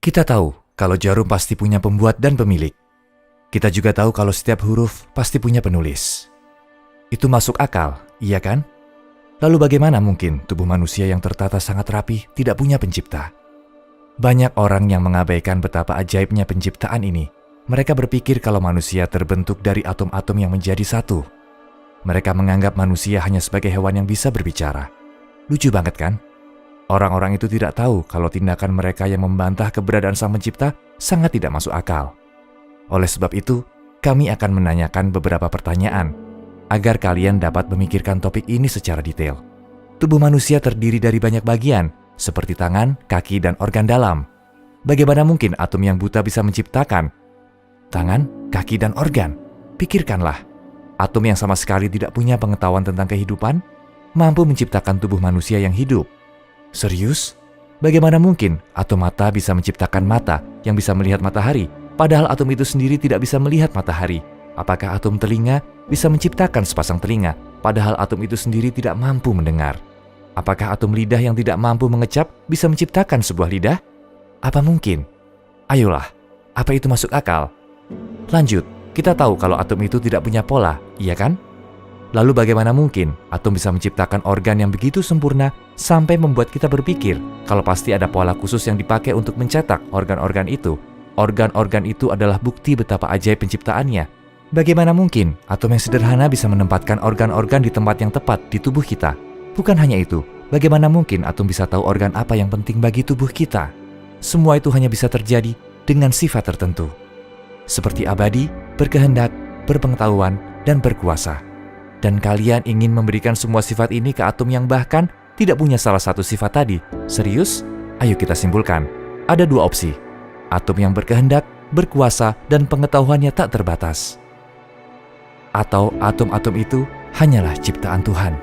Kita tahu kalau jarum pasti punya pembuat dan pemilik. Kita juga tahu kalau setiap huruf pasti punya penulis. Itu masuk akal, iya kan? Lalu bagaimana mungkin tubuh manusia yang tertata sangat rapi tidak punya pencipta? Banyak orang yang mengabaikan betapa ajaibnya penciptaan ini. Mereka berpikir kalau manusia terbentuk dari atom-atom yang menjadi satu. Mereka menganggap manusia hanya sebagai hewan yang bisa berbicara. Lucu banget kan? Orang-orang itu tidak tahu kalau tindakan mereka yang membantah keberadaan Sang Pencipta sangat tidak masuk akal. Oleh sebab itu, kami akan menanyakan beberapa pertanyaan agar kalian dapat memikirkan topik ini secara detail. Tubuh manusia terdiri dari banyak bagian, seperti tangan, kaki, dan organ dalam. Bagaimana mungkin atom yang buta bisa menciptakan tangan, kaki, dan organ? Pikirkanlah, atom yang sama sekali tidak punya pengetahuan tentang kehidupan, mampu menciptakan tubuh manusia yang hidup. Serius? Bagaimana mungkin atom mata bisa menciptakan mata yang bisa melihat matahari, padahal atom itu sendiri tidak bisa melihat matahari? Apakah atom telinga bisa menciptakan sepasang telinga, padahal atom itu sendiri tidak mampu mendengar? Apakah atom lidah yang tidak mampu mengecap bisa menciptakan sebuah lidah? Apa mungkin? Ayolah, apa itu masuk akal? Lanjut, kita tahu kalau atom itu tidak punya pola, iya kan? Lalu bagaimana mungkin atom bisa menciptakan organ yang begitu sempurna sampai membuat kita berpikir kalau pasti ada pola khusus yang dipakai untuk mencetak organ-organ itu? Organ-organ itu adalah bukti betapa ajaib penciptaannya. Bagaimana mungkin atom yang sederhana bisa menempatkan organ-organ di tempat yang tepat di tubuh kita? Bukan hanya itu, bagaimana mungkin atom bisa tahu organ apa yang penting bagi tubuh kita? Semua itu hanya bisa terjadi dengan sifat tertentu. Seperti abadi, berkehendak, berpengetahuan, dan berkuasa. Dan kalian ingin memberikan semua sifat ini ke atom yang bahkan tidak punya salah satu sifat tadi. Serius? Ayo kita simpulkan. Ada dua opsi. Atom yang berkehendak, berkuasa, dan pengetahuannya tak terbatas. Atau atom-atom itu hanyalah ciptaan Tuhan.